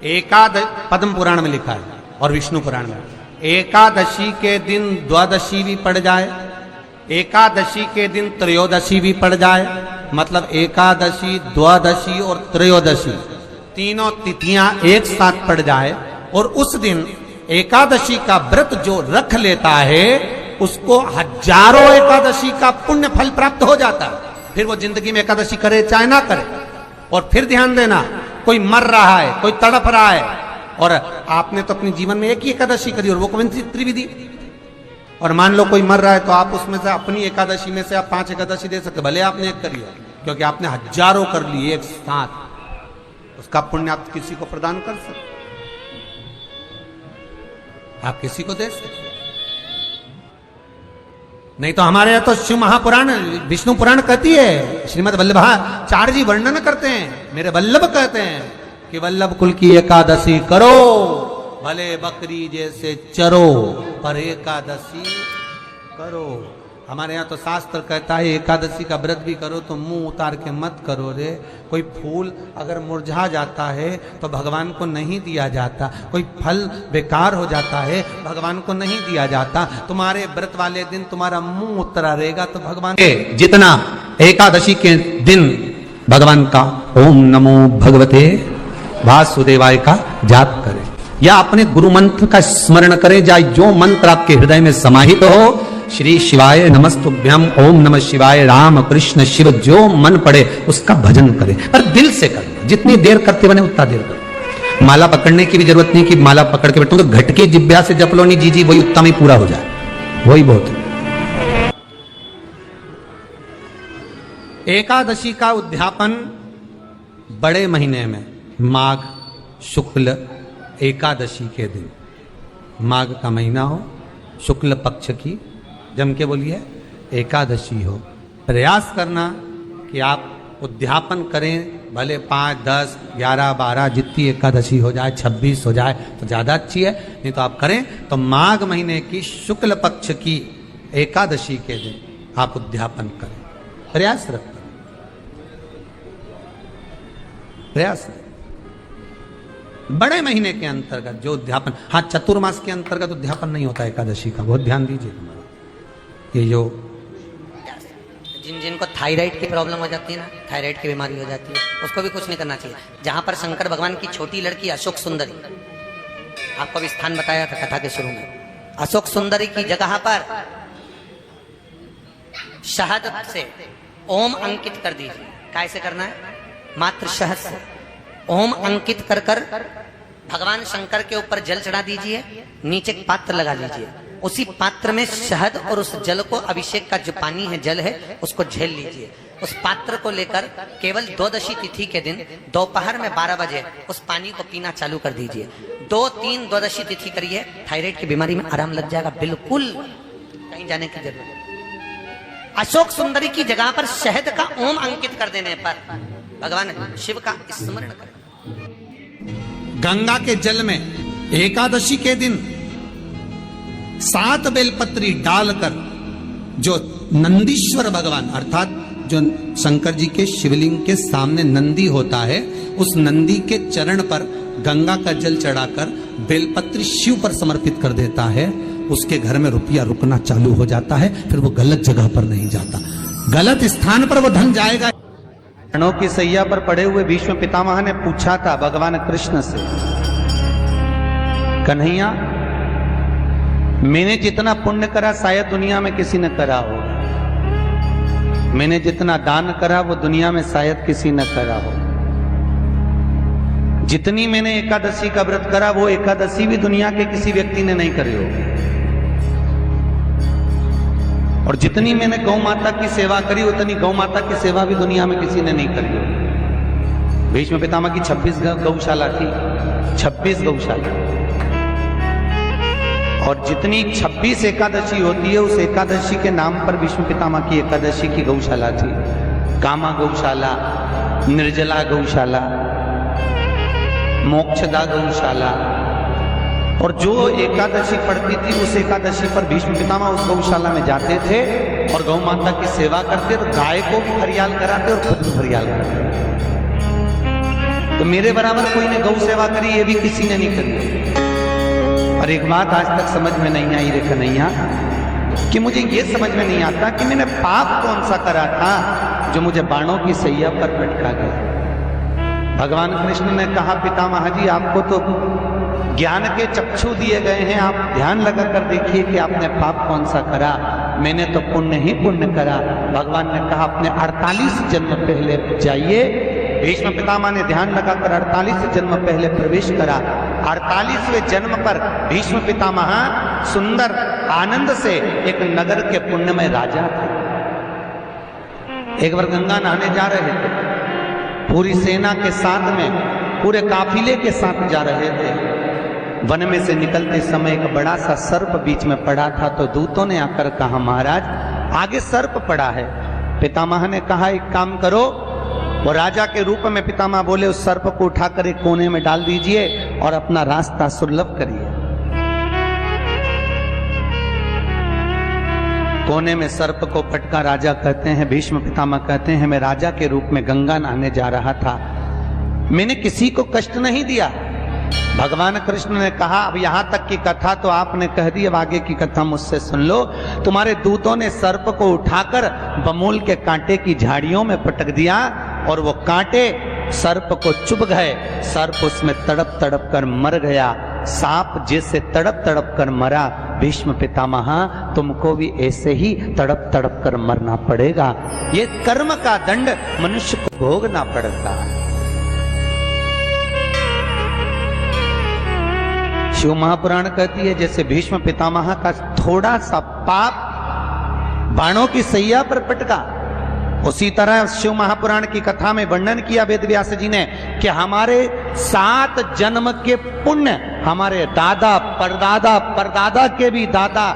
पद्म पुराण में लिखा है और विष्णु पुराण में, एकादशी के दिन द्वादशी भी पड़ जाए, एकादशी के दिन त्रयोदशी भी पड़ जाए, मतलब एकादशी, द्वादशी और त्रयोदशी तीनों तिथियां एक साथ पड़ जाए, और उस दिन एकादशी का व्रत जो रख लेता है उसको हजारों एकादशी का पुण्य फल प्राप्त हो जाता है। फिर वो जिंदगी में एकादशी करे चाहे ना करे। और फिर ध्यान देना, कोई मर रहा है, कोई तड़प रहा है, और आपने तो अपने जीवन में एक ही एकादशी करी और वो कौन सी त्रिविधि, और मान लो कोई मर रहा है तो आप उसमें से अपनी एकादशी में से आप 5 एकादशी दे सकते, भले आपने एक करी हो, क्योंकि आपने हजारों कर ली एक साथ, उसका पुण्य आप किसी को प्रदान कर सकते, आप किसी को दे सकते। नहीं तो हमारे यहाँ तो शिव महापुराण, विष्णु पुराण कहती है, श्रीमद वल्लभाचार्य जी वर्णन करते हैं, मेरे वल्लभ कहते हैं कि वल्लभ कुल की एकादशी करो, भले बकरी जैसे चरो, पर एकादशी करो। हमारे यहाँ तो शास्त्र कहता है एकादशी का व्रत भी करो तो मुंह उतार के मत करो रे। कोई फूल अगर मुरझा जाता है तो भगवान को नहीं दिया जाता, कोई फल बेकार हो जाता है भगवान को नहीं दिया जाता। तुम्हारे व्रत वाले दिन तुम्हारा मुंह उतरा रहेगा तो भगवान जितना एकादशी के दिन भगवान का ओम नमो भगवते वासुदेवाय का जाप करें, या अपने गुरु मंत्र का स्मरण करें, या जो मंत्र आपके हृदय में समाहित हो, श्री शिवाय नमस्तुभ्यम, ओम नमः शिवाय, राम कृष्ण शिव, जो मन पड़े उसका भजन करें, पर दिल से करें। जितनी देर करते बने उतना देर करें। माला पकड़ने की भी जरूरत नहीं कि माला पकड़ के बैठूं तो घटके जिब्या से जप लो नहीं, जी वही उत्तम ही पूरा हो जाए, वही बहुत है। एकादशी का उद्यापन बड़े महीने में माघ शुक्ल एकादशी के दिन, माघ का महीना हो, शुक्ल पक्ष की, जम के बोलिए, एकादशी हो, प्रयास करना कि आप उद्यापन करें, भले 5, 10, 11, 12 जितनी एकादशी हो जाए, 26 हो जाए तो ज़्यादा अच्छी है, नहीं तो आप करें तो माघ महीने की शुक्ल पक्ष की एकादशी के दिन आप उद्यापन करें, प्रयास रखें, प्रयास रखें। बड़े महीने के अंतर्गत जो उद्यापन, हाँ चतुर्मास के अंतर्गत उद्यापन नहीं होता एकादशी का, बहुत ध्यान दीजिए। ये जो जिनको थायराइड की प्रॉब्लम हो जाती है ना, थायराइड की बीमारी हो जाती है, उसको भी कुछ नहीं करना चाहिए। जहां पर शंकर भगवान की छोटी लड़की अशोक सुंदरी, आपको भी स्थान बताया था कथा के शुरू में, अशोक सुंदरी की जगह पर शहद से ओम अंकित कर दीजिए। कैसे करना है? मात्र शहद से ओम अंकित कर कर भगवान शंकर के ऊपर जल चढ़ा दीजिए, नीचे पात्र लगा लीजिए, उसी पात्र में शहद और उस जल को, अभिषेक का जो पानी है, जल है, उसको झेल लीजिए। उस पात्र को लेकर केवल द्वादशी तिथि के दिन दोपहर में 12 बजे उस पानी को पीना चालू कर दीजिए। 2-3 द्वादशी तिथि करिए, थायराइड की बीमारी में आराम लग जाएगा, बिल्कुल कहीं जाने की जरूरत नहीं। अशोक सुंदरी की जगह पर शहद का ओम अंकित कर देने पर भगवान शिव का स्मरण करें। गंगा के जल में एकादशी के दिन 7 बेलपत्री डालकर, जो नंदीश्वर भगवान अर्थात जो शंकर जी के शिवलिंग के सामने नंदी होता है, उस नंदी के चरण पर गंगा का जल चढ़ाकर बेलपत्री शिव पर समर्पित कर देता है, उसके घर में रुपया रुकना चालू हो जाता है, फिर वो गलत जगह पर नहीं जाता, गलत स्थान पर वो धन जाएगा। रणों की सैया पर पड़े हुए भीष्म पितामह ने पूछा था भगवान कृष्ण से, कन्हैया मैंने जितना पुण्य करा शायद दुनिया में किसी ने करा होगा, मैंने जितना दान करा वो दुनिया में शायद किसी ने करा हो, जितनी मैंने एकादशी का व्रत करा वो एकादशी भी दुनिया के किसी व्यक्ति ने नहीं करी हो, और जितनी मैंने गौ माता की सेवा करी उतनी गौ माता की सेवा भी दुनिया में किसी ने नहीं करी हो। भीष्म पितामह की 26 गौशाला थी, 26 गौशाला, और जितनी 26 एकादशी होती है उस एकादशी के नाम पर भीष्म पितामह की एकादशी की गौशाला थी। कामा गौशाला, निर्जला गौशाला, मोक्षदा गौशाला, और जो एकादशी पड़ती थी उस एकादशी पर भीष्म पितामह उस गौशाला में जाते थे और गौ माता की सेवा करते, तो गाय को भी फरियाल कराते और खुद भी फरियाल कराते। तो मेरे बराबर कोई ने गौ सेवा करी, ये भी किसी ने नहीं करी। और एक बात आज तक समझ में नहीं आई रे कन्हैया, कि मुझे ये समझ में नहीं आता कि मैंने पाप कौन सा करा था जो मुझे बाणों की सैया पर पटका गया। भगवान कृष्ण ने कहा, पितामह जी आपको तो ज्ञान के चक्षु दिए गए हैं, आप ध्यान लगा कर देखिए कि आपने पाप कौन सा करा। मैंने तो पुण्य ही पुण्य करा। भगवान ने कहा, अपने 48 जन्म पहले जाइए। भीष्म पितामह ने ध्यान लगाकर 48 जन्म पहले प्रवेश करा। 48वें जन्म पर भीष्म पितामह सुंदर आनंद से एक नगर के पुण्यमय राजा थे। एक बार गंगा नहाने जा रहे थे, पूरी सेना के साथ में, पूरे काफिले के साथ जा रहे थे। वन में से निकलते समय एक बड़ा सा सर्प बीच में पड़ा था, तो दूतों ने आकर कहा, महाराज आगे सर्प पड़ा है। पितामह ने कहा, एक काम करो, वो राजा के रूप में पितामह बोले, उस सर्प को उठाकर एक कोने में डाल दीजिए और अपना रास्ता सुलभ करिए। कोने में सर्प को पटका राजा कहते हैं, भीष्म पितामह कहते हैं, मैं राजा के रूप में गंगा नहाने जा रहा था, मैंने किसी को कष्ट नहीं दिया। भगवान कृष्ण ने कहा, अब यहां तक की कथा तो आपने कह दी, अब आगे की कथा मुझसे सुन लो। तुम्हारे दूतों ने सर्प को उठाकर बमूल के कांटे की झाड़ियों में पटक दिया और वो कांटे सर्प को चुभ गए। सर्प उसमें तड़प तड़प कर मर गया। सांप जैसे तड़प तड़प कर मरा, भीष्म पितामह तुमको भी ऐसे ही तड़प तड़प कर मरना पड़ेगा। ये कर्म का दंड मनुष्य को भोगना पड़ता है। शिव महापुराण कहती है, जैसे भीष्म पितामह का थोड़ा सा पाप बाणों की सैया पर पटका, उसी तरह शिव महापुराण की कथा में वर्णन किया वेद व्यास जी ने कि हमारे 7 जन्म के पुण्य, हमारे दादा परदादा परदादा के भी दादा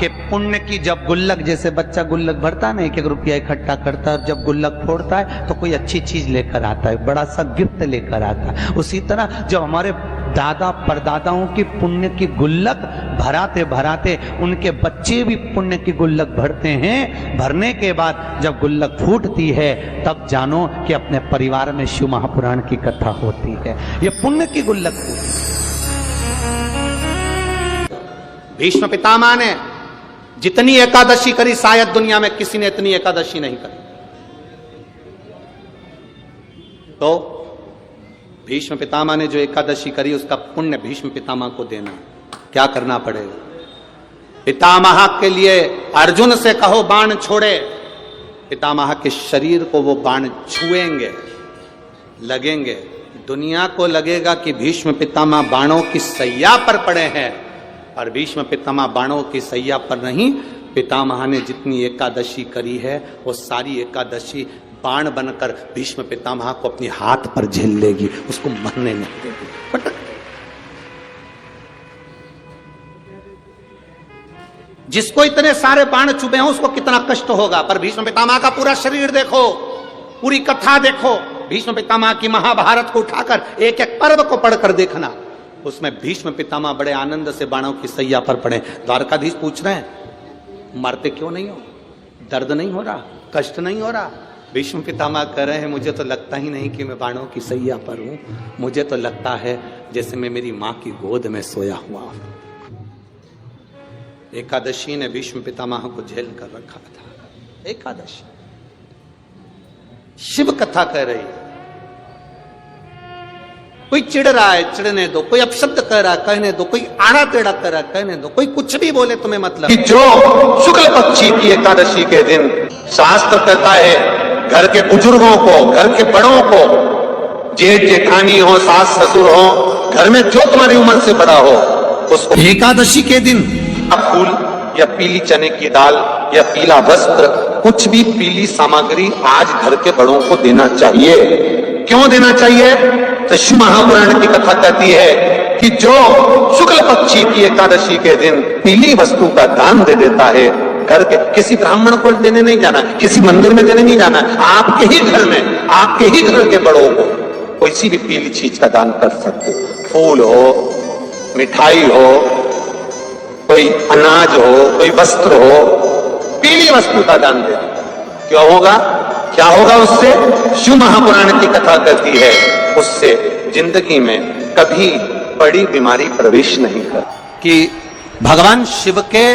के पुण्य की जब गुल्लक, जैसे बच्चा गुल्लक भरता है ना, 1-1 रुपया इकट्ठा करता है, जब गुल्लक फोड़ता है तो कोई अच्छी चीज लेकर आता है, बड़ा सा गिफ्ट लेकर आता है। उसी तरह जब हमारे दादा परदादाओं की पुण्य की गुल्लक भराते भराते उनके बच्चे भी पुण्य की गुल्लक भरते हैं, भरने के बाद जब गुल्लक फूटती है तब जानो कि अपने परिवार में शिव महापुराण की कथा होती है। ये पुण्य की गुल्लक फूटी। भीष्म पितामह ने जितनी एकादशी करी, शायद दुनिया में किसी ने इतनी एकादशी नहीं करी। तो भीष्म पितामह ने जो एकादशी करी, उसका पुण्य भीष्म पितामह को देना। क्या करना पड़ेगा? पितामह के लिए अर्जुन से कहो बाण छोड़े, पितामह के शरीर को वो बाण छुएंगे, लगेंगे। दुनिया को लगेगा कि भीष्म पितामह बाणों की सैया पर पड़े हैं, और भीष्म पितामह बाणों की सैया पर नहीं। पितामह ने जितनी एकादशी करी है, वो सारी एकादशी बाण बनकर भीष्म पितामह को अपने हाथ पर झेल लेगी, उसको मरने नहीं देगी, पटक। जिसको इतने सारे बाण चुभे हैं उसको कितना कष्ट होगा, पर भीष्म पितामह का पूरा शरीर देखो, पूरी कथा देखो। भीष्म पितामह की महाभारत को उठाकर एक एक पर्व को पढ़कर देखना, उसमें भीष्म पितामह बड़े आनंद से बाणों की सैया पर पड़े। द्वारकाधीश पूछ रहे हैं, मरते क्यों नहीं हो? दर्द नहीं हो रहा? कष्ट नहीं हो रहा? भीष्म पितामह कह रहे हैं, मुझे तो लगता ही नहीं कि मैं बाणों की सैया पर हूं, मुझे तो लगता है जैसे मैं मेरी मां की गोद में सोया हुआ हूं। एकादशी ने भीष्म पितामह को झेल कर रखा था। एकादशी शिव कथा कह रही है। कोई चिढ़ रहा है, चिढ़ने दो। कोई अपशब्द कह रहा है, कहने दो। कोई आड़ा टेढ़ा कह रहा है, कहने दो। कोई कुछ भी बोले, तुम्हें मतलब कि जो शुक्ल पक्षी की एकादशी के दिन शास्त्र कहता है, घर के बुजुर्गों को, घर के बड़ों को, जेठ जेठानी हो, सास ससुर हो, घर में जो तुम्हारी उम्र से बड़ा हो, उसको एकादशी के दिन फूल या पीली चने की दाल या पीला वस्त्र, कुछ भी पीली सामग्री आज घर के बड़ों को देना चाहिए। क्यों देना चाहिए? तो शिव महापुराण की कथा कहती है कि जो शुक्ल पक्षी की एकादशी के दिन पीली वस्तु का दान दे देता है, घर के किसी ब्राह्मण को देने नहीं जाना, किसी मंदिर में देने नहीं जाना, आपके ही घर में, आपके ही घर के बड़ों को कोई भी पीली चीज का दान कर सकते। फूल हो, मिठाई हो, कोई अनाज हो, कोई वस्त्र हो, पीली वस्तु का दान दे। क्यों होगा? क्या होगा उससे? शिव महापुराण की कथा कहती है उससे जिंदगी में कभी बड़ी बीमारी प्रवेश नहीं कर। कि भगवान शिव के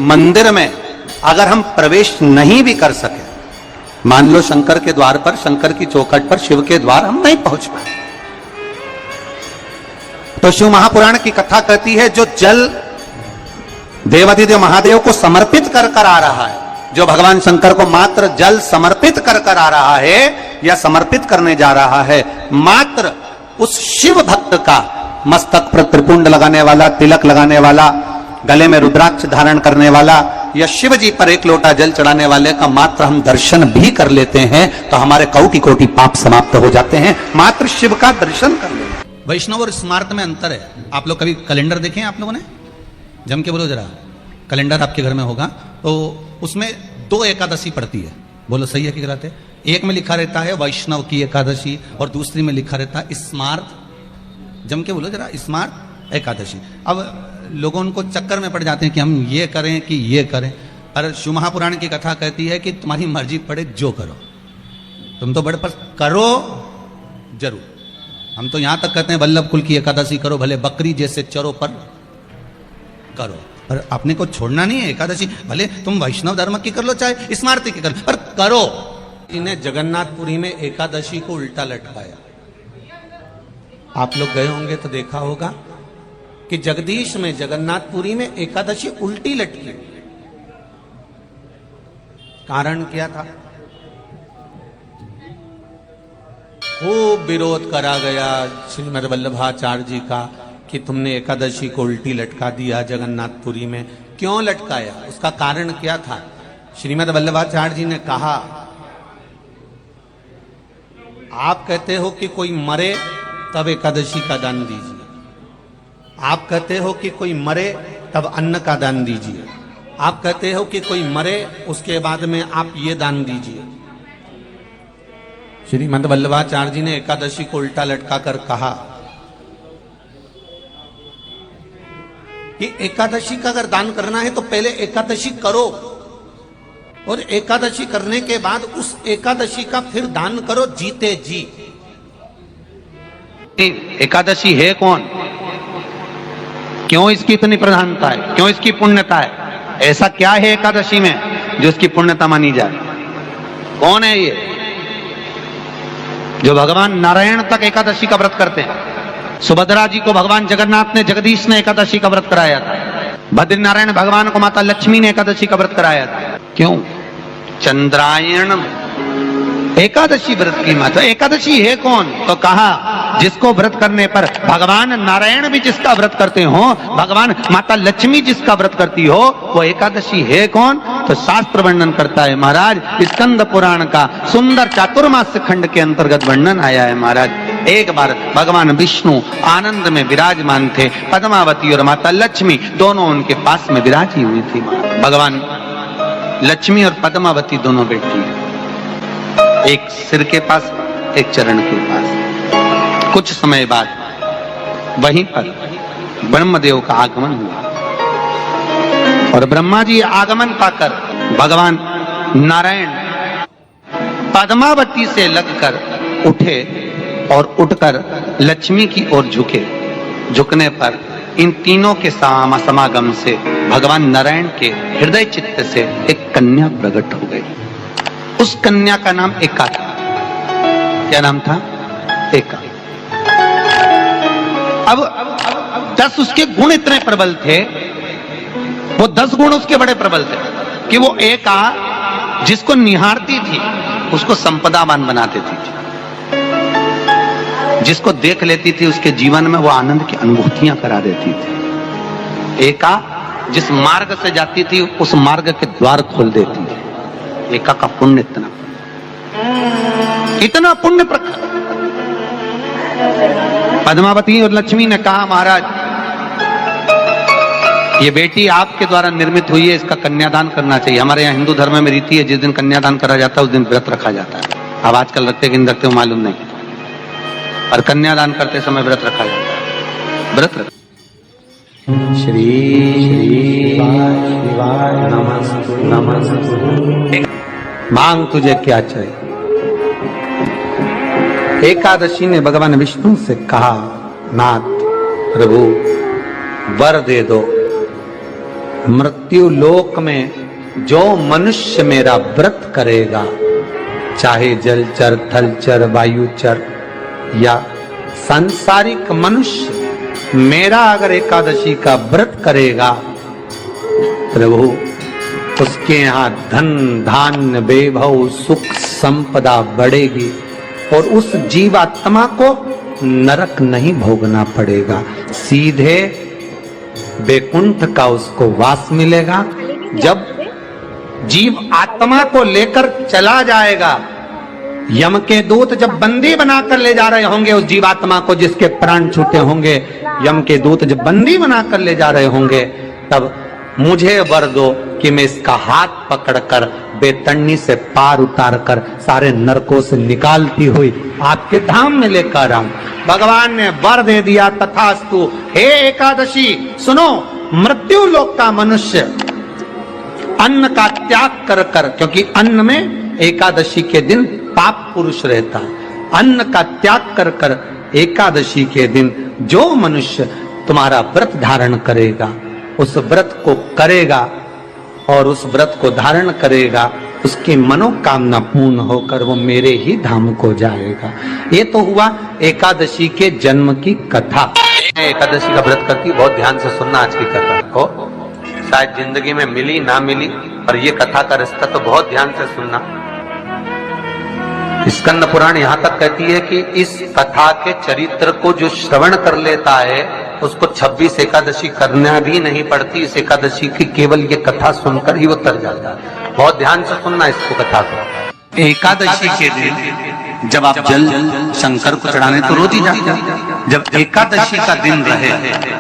मंदिर में अगर हम प्रवेश नहीं भी कर सके, मान लो शंकर के द्वार पर, शंकर की चौखट पर शिव के द्वार हम नहीं पहुंच पाए, तो शिव महापुराण की कथा कहती है जो जल देवाधिदेव महादेव को समर्पित कर कर आ रहा है, जो भगवान शंकर को मात्र जल समर्पित कर कर आ रहा है या समर्पित करने जा रहा है, मात्र उस शिव भक्त का मस्तक पर त्रिपुंड लगाने वाला, तिलक लगाने वाला, गले में रुद्राक्ष धारण करने वाला या शिव जी पर एक लोटा जल चढ़ाने वाले का मात्र हम दर्शन भी कर लेते हैं तो हमारे कोटि कोटि पाप समाप्त हो जाते हैं। मात्र शिव का दर्शन कर लेते हैं। वैष्णव और स्मार्त में अंतर है। आप लोग कभी कैलेंडर देखे हैं आप लोगों ने? जम के बोलो जरा। कैलेंडर आपके घर में होगा तो उसमें 2 एकादशी पड़ती है। बोलो सही है कि गलत है? एक में लिखा रहता है वैष्णव की एकादशी और दूसरी में लिखा रहता है स्मार्त। जम के बोलो जरा, स्मार्त एकादशी। अब लोगों उनको चक्कर में पड़ जाते हैं कि हम ये करें कि ये करें। अरे शिव महापुराण की कथा कहती है कि तुम्हारी मर्जी पड़े जो करो, तुम तो बड़े पर करो जरूर। हम तो यहां तक कहते हैं वल्लभ कुल की एकादशी करो, भले बकरी जैसे चरो पर करो, पर अपने को छोड़ना नहीं है। एकादशी भले तुम वैष्णव धर्म की कर लो चाहे स्मार्ती की कर लो, पर करो। इन्हें जगन्नाथपुरी में एकादशी को उल्टा लटकाया। आप लोग गए होंगे तो देखा होगा कि जगदीश में, जगन्नाथपुरी में एकादशी उल्टी लटकी। कारण क्या था? खूब विरोध करा गया श्रीमद् वल्लभाचार्य जी का कि तुमने एकादशी को उल्टी लटका दिया जगन्नाथपुरी में। क्यों लटकाया? उसका कारण क्या था? श्रीमद् वल्लभाचार्य जी ने कहा, आप कहते हो कि कोई मरे तब एकादशी का दान दीजिए, आप कहते हो कि कोई मरे तब अन्न का दान दीजिए, आप कहते हो कि कोई मरे उसके बाद में आप ये दान दीजिए। श्रीमद् वल्लभाचार्य जी ने एकादशी को उल्टा लटकाकर कहा कि एकादशी का अगर दान करना है तो पहले एकादशी करो और एकादशी करने के बाद उस एकादशी का फिर दान करो जीते जी। एकादशी है कौन? क्यों इसकी इतनी प्रधानता है? क्यों इसकी पुण्यता है? ऐसा क्या है एकादशी में जो इसकी पुण्यता मानी जाए? कौन है ये जो भगवान नारायण तक एकादशी का व्रत करते हैं? सुभद्रा जी को भगवान जगन्नाथ ने, जगदीश ने एकादशी का व्रत कराया था। बद्रीनारायण भगवान को माता लक्ष्मी ने एकादशी का व्रत कराया था। क्यों? चंद्रायण एकादशी व्रत की माता। एकादशी है कौन? तो कहा जिसको व्रत करने पर भगवान नारायण भी जिसका व्रत करते हो, भगवान माता लक्ष्मी जिसका व्रत करती हो, वो एकादशी है कौन? तो शास्त्र वर्णन करता है महाराज, स्कंद पुराण का सुंदर चातुर्मास्य खंड के अंतर्गत वर्णन आया है महाराज। एक बार भगवान विष्णु आनंद में विराजमान थे, पद्मावती और माता लक्ष्मी दोनों उनके पास में विराजी हुई थी। भगवान लक्ष्मी और पद्मावती दोनों बैठी, एक सिर के पास, एक चरण के पास। कुछ समय बाद वहीं पर ब्रह्मदेव का आगमन हुआ और ब्रह्मा जी आगमन पाकर भगवान नारायण पद्मावती से लगकर उठे और उठकर लक्ष्मी की ओर झुके। झुकने पर इन तीनों के समागम से भगवान नारायण के हृदय चित्त से एक कन्या प्रकट हो गई। उस कन्या का नाम एका था। क्या नाम था? एका। अब 10 उसके गुण इतने प्रबल थे, वो 10 गुण उसके बड़े प्रबल थे कि वो एका जिसको निहारती थी उसको संपदावान बना देती थी, जिसको देख लेती थी उसके जीवन में वो आनंद की अनुभूतियां करा देती थी। एका जिस मार्ग से जाती थी उस मार्ग के द्वार खोल देती थी। एका का पुण्य इतना पुण्य प्रखर। पद्मावती और लक्ष्मी ने कहा, महाराज ये बेटी आपके द्वारा निर्मित हुई है, इसका कन्यादान करना चाहिए। हमारे यहाँ हिंदू धर्म में रीति है, जिस दिन कन्यादान करा जाता है उस दिन व्रत रखा जाता है। अब आजकल रखते कि नहीं रखते हो मालूम नहीं, और कन्यादान करते समय व्रत रखा जाता है। व्रत रख श्री नमस्तु नमस्तु। मांग तुझे क्या चाहिए? एकादशी ने भगवान विष्णु से कहा, नाथ प्रभु वर दे दो, मृत्यु लोक में जो मनुष्य मेरा व्रत करेगा, चाहे जलचर, थलचर, वायुचर या सांसारिक मनुष्य मेरा अगर एकादशी का व्रत करेगा, प्रभु उसके यहाँ धन धान्य वैभव सुख संपदा बढ़ेगी और उस जीवात्मा को नरक नहीं भोगना पड़ेगा, सीधे वैकुंठ का उसको वास मिलेगा। जब जीव आत्मा को लेकर चला जाएगा, यम के दूत जब बंदी बनाकर ले जा रहे होंगे उस जीवात्मा को जिसके प्राण छूटे होंगे, यम के दूत जब बंदी बनाकर ले जा रहे होंगे, तब मुझे वर दो कि मैं इसका हाथ पकड़कर बेतन्नी से पार उतार कर सारे नरकों से निकालती हुई आपके धाम में लेकर आऊं। भगवान ने वर दे दिया, तथास्तु। हे एकादशी सुनो, मृत्यु लोक का मनुष्य अन्न का त्याग कर कर, क्योंकि अन्न में एकादशी के दिन पाप पुरुष रहता है, अन्न का त्याग कर कर एकादशी के दिन जो मनुष्य तुम्हारा व्रत धारण करेगा, उस व्रत को करेगा और उस व्रत को धारण करेगा, उसकी मनोकामना पूर्ण होकर वो मेरे ही धाम को जाएगा। ये तो हुआ एकादशी के जन्म की कथा। एकादशी का व्रत करती, बहुत ध्यान से सुनना आज की कथा को, शायद जिंदगी में मिली ना मिली, पर ये कथा का रिश्ता तो बहुत ध्यान से सुनना। स्कंद पुराण यहां तक कहती है कि इस कथा के चरित्र को जो श्रवण कर लेता है उसको 26 एकादशी करना भी नहीं पड़ती। इस एकादशी की केवल ये कथा सुनकर ही वो तर जाता है। बहुत ध्यान से सुनना इसको, कथा को। एकादशी के दिन जब आप जल शंकर को चढ़ाने तो रोज ही जाते, जब एकादशी का दिन रहे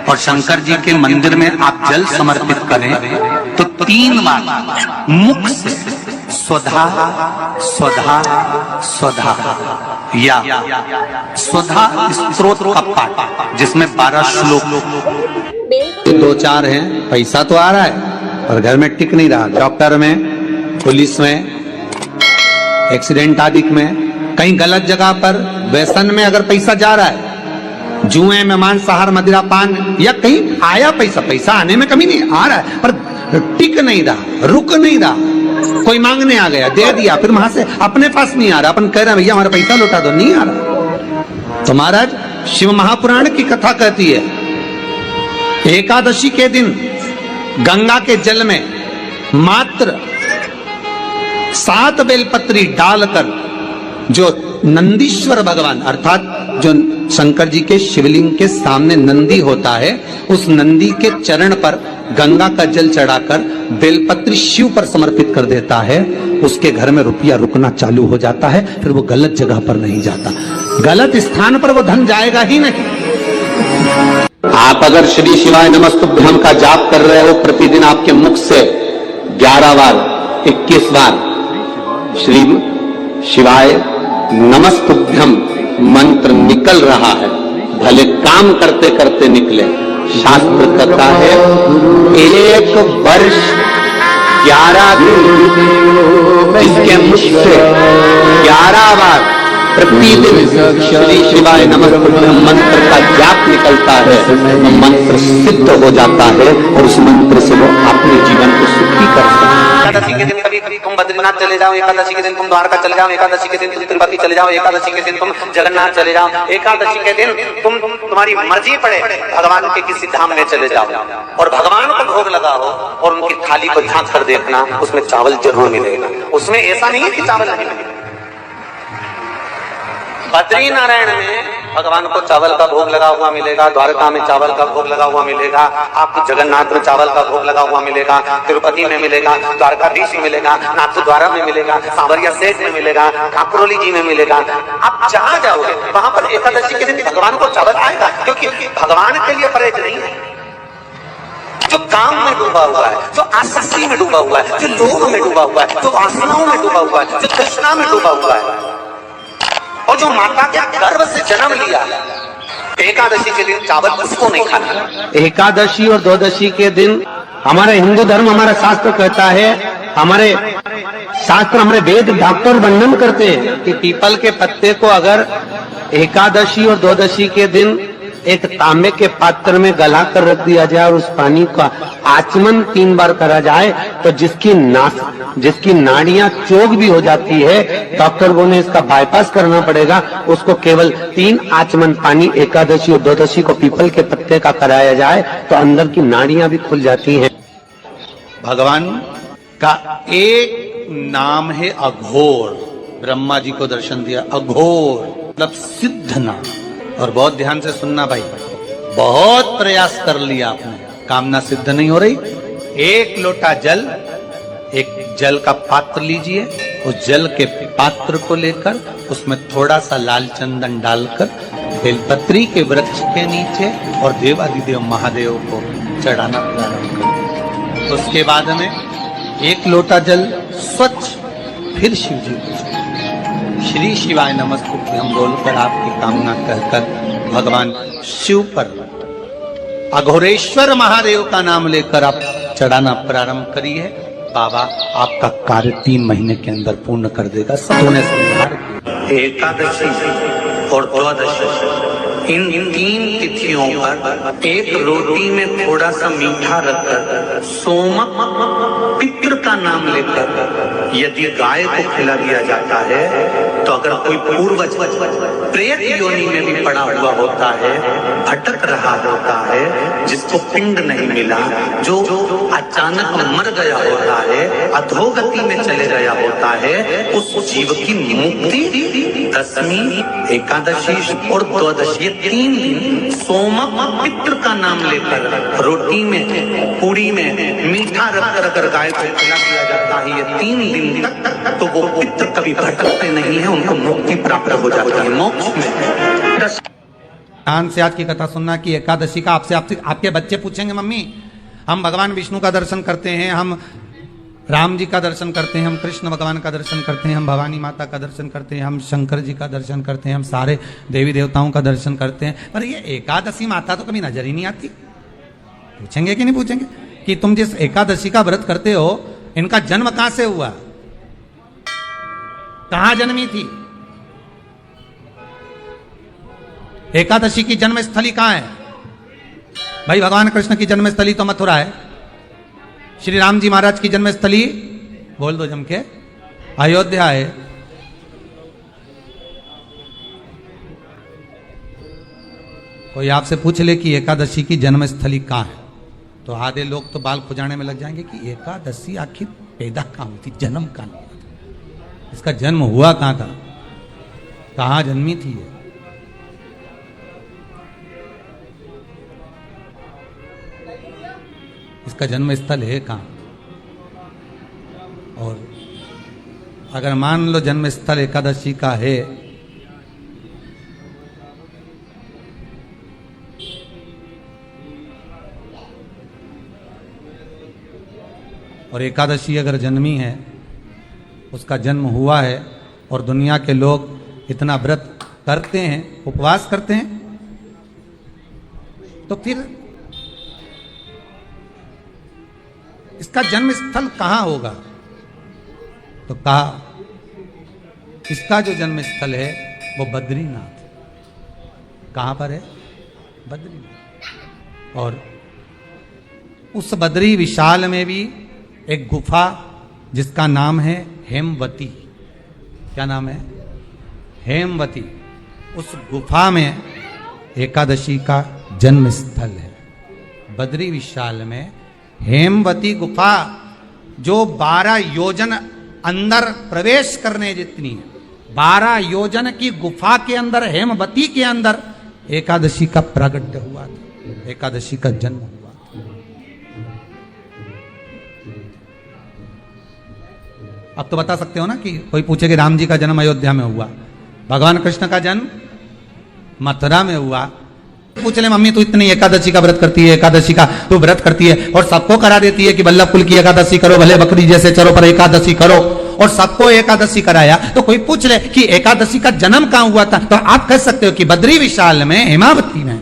और शंकर जी के मंदिर में आप जल समर्पित करें तो 3 बार मुख से स्वधा स्वधा स्वधा या स्वधा स्तोत्र का पाठ, जिसमें 12 श्लोक 2-4 हैं। पैसा तो आ रहा है पर घर में टिक नहीं रहा, डॉक्टर में, पुलिस में, एक्सीडेंट आदि में, कहीं गलत जगह पर, व्यसन में अगर पैसा जा रहा है, जुए में, मांसाहार, मदिरा पान, या कहीं आया पैसा आने में कमी नहीं, आ रहा है पर टिक नहीं रहा, रुक नहीं रहा। कोई मांगने आ गया, दे दिया, फिर वहां से अपने पास नहीं आ रहा, अपन कह रहे हैं भैया हमारा पैसा लौटा दो, नहीं आ रहा। तो महाराज शिव महापुराण की कथा कहती है, एकादशी के दिन गंगा के जल में मात्र 7 बेलपत्री डालकर जो नंदीश्वर भगवान अर्थात जो शंकर जी के शिवलिंग के सामने नंदी होता है, उस नंदी के चरण पर गंगा का जल चढ़ाकर बेलपत्री शिव पर समर्पित कर देता है, उसके घर में रुपया रुकना चालू हो जाता है, फिर वो गलत जगह पर नहीं जाता, गलत स्थान पर वो धन जाएगा ही नहीं। आप अगर श्री शिवाय नमस्तुभ्यम का जाप कर रहे हो, प्रतिदिन आपके मुख से 11 बार 21 बार श्री शिवाय नमस्तुभ्यम मंत्र निकल रहा है, भले काम करते करते निकले। शास्त्र कहता है 1 वर्ष 11 दिन जिसके मुख से 11 बार प्रतिदिन श्री शिवाय नमस्तुभ्यम मंत्र का जाप निकलता है, वो मंत्र सिद्ध हो जाता है और उस मंत्र से वो अपने जीवन को सुखी कर सकते हैं। एकादशी के दिन कभी तुम बद्रीनाथ चले जाओ, एकादशी के दिन तुम द्वारका चले जाओ, एकादशी के दिन तुम तिरुपति चले जाओ, एकादशी के दिन तुम जगन्नाथ चले जाओ, एकादशी के दिन तुम्हारी मर्जी पड़े भगवान के किसी धाम में चले जाओ और भगवान को भोग लगाओ और उनकी थाली को झांक कर देखना, उसमें चावल जरूर मिलेगा। उसमें ऐसा नहीं है कि चावल नहीं मिलेगा। बद्री नारायण में भगवान को चावल का भोग लगा हुआ मिलेगा, द्वारका में चावल का भोग लगा हुआ मिलेगा, आपको जगन्नाथ में चावल का भोग लगा हुआ मिलेगा, तिरुपति में मिलेगा, द्वारकाधीश में मिलेगा, नाथद्वारा में मिलेगा, सांवरिया सेठ में मिलेगा, काकरोली जी में मिलेगा। आप जहां जाओगे वहां पर एकादशी के दिन भगवान को चावल आएगा, क्योंकि भगवान के लिए परहेज नहीं है। जो काम में डूबा हुआ है, जो आसक्ति में डूबा हुआ है, जो लोभ में डूबा हुआ है, जो वासनाओं में डूबा हुआ है, जो तृष्णा में डूबा हुआ है और जो माता के गर्भ से जन्म लिया, एकादशी के दिन चावल उसको नहीं खाना। एकादशी और द्वादशी के दिन हमारा हिंदू धर्म, हमारा शास्त्र कहता है हमारे शास्त्र, हमारे वेद डॉक्टर वर्णन करते हैं कि पीपल के पत्ते को अगर एकादशी और द्वादशी के दिन एक तांबे के पात्र में गला कर रख दिया जाए और उस पानी का आचमन 3 बार करा जाए तो जिसकी नाड़ियां चोक भी हो जाती है, डॉक्टर को ने इसका बाईपास करना पड़ेगा, उसको केवल 3 आचमन पानी एकादशी और द्वादशी को पीपल के पत्ते का कराया जाए तो अंदर की नाड़ियां भी खुल जाती हैं। भगवान का एक नाम है अघोर। ब्रह्मा जी को दर्शन दिया अघोर मतलब सिद्ध नाम। और बहुत ध्यान से सुनना भाई, बहुत प्रयास कर लिया आपने, कामना सिद्ध नहीं हो रही। 1 लोटा जल, एक जल का पात्र लीजिए, उस जल के पात्र को लेकर उसमें थोड़ा सा लाल चंदन डालकर बेलपत्री के वृक्ष के नीचे और देवादिदेव महादेव को चढ़ाना प्रारंभ करें। उसके बाद में 1 लोटा जल स्वच्छ फिर शिव जी को श्री शिवाय नमस्तुभ्यं हम बोलकर आपकी कामना कहकर भगवान शिव पर अघोरेश्वर महादेव का नाम लेकर आप चढ़ाना प्रारंभ करिए। बाबा आपका कार्य 3 महीने के अंदर पूर्ण कर देगा। सबने एकादशी और द्वादशी इन 3 तिथियों पर एक रोटी में थोड़ा सा मीठा रखकर सोमक पितृ का नाम लेकर यदि गाय को खिला दिया जाता है तो अगर कोई पूर्वज प्रेत योनि में भी पड़ा हुआ होता है, भटक रहा होता है, जिसको पिंड नहीं मिला, जो अचानक मर गया होता है, अधोगति में चले गया होता है, उस जीव की मुक्ति दशमी, एकादशी और द्वादशी 3 दिन सोमक पितृ का नाम लेकर रोटी में पूरी में मीठा रखकर अगर गाय को खिला दिया जाता है ये 3 दिन तक, तो वो पितृ कभी भटकते नहीं है, उनको मुक्ति प्राप्त हो जाती है मोक्ष में। ध्यान से आज की कथा सुनना कि एकादशी का आपसे आपके बच्चे पूछेंगे, मम्मी हम भगवान विष्णु का दर्शन करते हैं, हम राम जी का दर्शन करते हैं, हम कृष्ण भगवान का दर्शन करते हैं, हम भवानी माता का दर्शन करते हैं, हम शंकर जी का दर्शन करते हैं, हम सारे देवी देवताओं का दर्शन करते हैं, पर ये एकादशी माता तो कभी नजर ही नहीं आती। पूछेंगे कि नहीं पूछेंगे कि तुम जिस एकादशी का व्रत करते हो इनका जन्म कहां से हुआ, कहां जन्मी थी? एकादशी की जन्म स्थली कहां है? भाई भगवान कृष्ण की जन्म स्थली तो मथुरा है, श्री राम जी महाराज की जन्म स्थली बोल दो जम के अयोध्या है। कोई आपसे पूछ ले कि एकादशी की जन्म स्थली कहां है तो आधे लोग तो बाल खुजाने में लग जाएंगे कि एकादशी आखिर पैदा कहां हुई थी, जन्म कहां हुआ था, इसका जन्म हुआ कहां था, कहां जन्मी थी ये? इसका जन्म स्थल है कहां? और अगर मान लो जन्म स्थल एकादशी का है और एकादशी अगर जन्मी है, उसका जन्म हुआ है और दुनिया के लोग इतना व्रत करते हैं, उपवास करते हैं, तो फिर इसका जन्म स्थल कहां होगा? तो कहा इसका जो जन्म स्थल है वो बद्रीनाथ। कहां पर है? बद्रीनाथ। और उस बद्री विशाल में भी एक गुफा जिसका नाम है हेमवती। क्या नाम है? हेमवती। उस गुफा में एकादशी का जन्म स्थल है। बद्री विशाल में हेमवती गुफा जो 12 योजन अंदर प्रवेश करने जितनी है, 12 योजन की गुफा के अंदर, हेमवती के अंदर एकादशी का प्रागट्य हुआ था, एकादशी का जन्म हुआ था। अब तो बता सकते हो ना कि कोई पूछे कि राम जी का जन्म अयोध्या में हुआ, भगवान कृष्ण का जन्म मथुरा में हुआ। पूछ ले मम्मी तू इतनी एकादशी का व्रत करती है, एकादशी का तू व्रत करती है और सबको करा देती है कि वल्लभ कुल की एकादशी करो, भले बकरी जैसे चरो पर एकादशी करो, और सबको एकादशी कराया। तो कोई पूछ ले कि एकादशी का जन्म कहां हुआ था, तो आप कह सकते हो कि बद्री विशाल में, हेमावती में,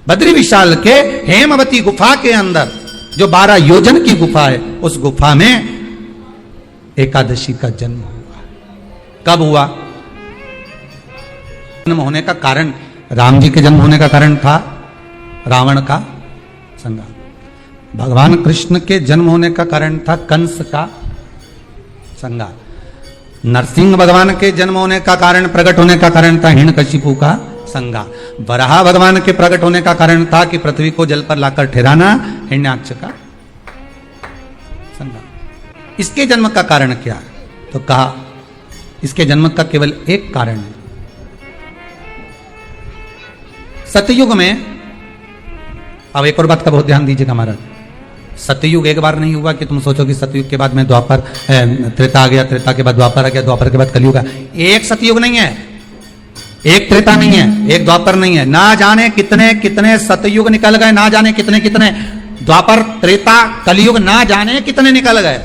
बद्री विशाल के हेमवती गुफा के अंदर जो 12 योजन की गुफा है, उस गुफा में एकादशी का जन्म हुआ। कब हुआ? जन्म होने का कारण, राम जी के जन्म होने का कारण था रावण का संग्राम। भगवान कृष्ण के जन्म होने का कारण था कंस का संग्राम। नरसिंह भगवान के जन्म होने का कारण, प्रकट होने का कारण था हिरण्यकशिपु का संग्राम। वराह भगवान के प्रकट होने का कारण था कि पृथ्वी को जल पर लाकर ठहराना, हिरण्याक्ष का संग्राम। इसके जन्म का कारण क्या? तो कहा इसके जन्म का केवल एक कारण है। सतयुग में, अब एक और बात का बहुत ध्यान दीजिएगा महाराज, सतयुग एक बार नहीं हुआ कि तुम सोचो कि सतयुग के बाद में द्वापर, त्रेता आ गया, त्रेता के बाद द्वापर आ गया, द्वापर के बाद कलयुग आ। एक सतयुग नहीं है, एक त्रेता नहीं है, एक द्वापर नहीं है। ना जाने कितने कितने सतयुग निकल गए, ना जाने कितने कितने द्वापर, त्रेता, कलयुग, ना जाने कितने निकल गए।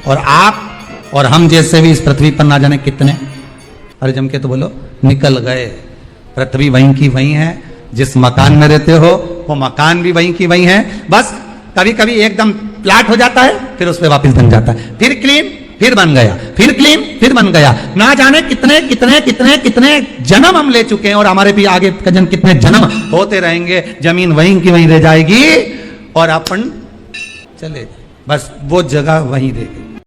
और आप और हम जैसे भी इस पृथ्वी पर ना जाने कितने, अरे जम के तो बोलो, निकल गए। पृथ्वी वहीं की वहीं है, जिस मकान में रहते हो वो मकान भी वहीं की वहीं है। बस कभी कभी एकदम फ्लैट हो जाता है, फिर उस पर वापस बन जाता है, फिर क्लीन, फिर बन गया, फिर क्लीन, फिर बन गया। ना जाने कितने कितने कितने कितने जन्म हम ले चुके हैं, और हमारे भी आगे का जन्म कितने जन्म होते रहेंगे। जमीन वहीं की वहीं रह जाएगी और अपन चले, बस वो जगह वहीं रहेगी।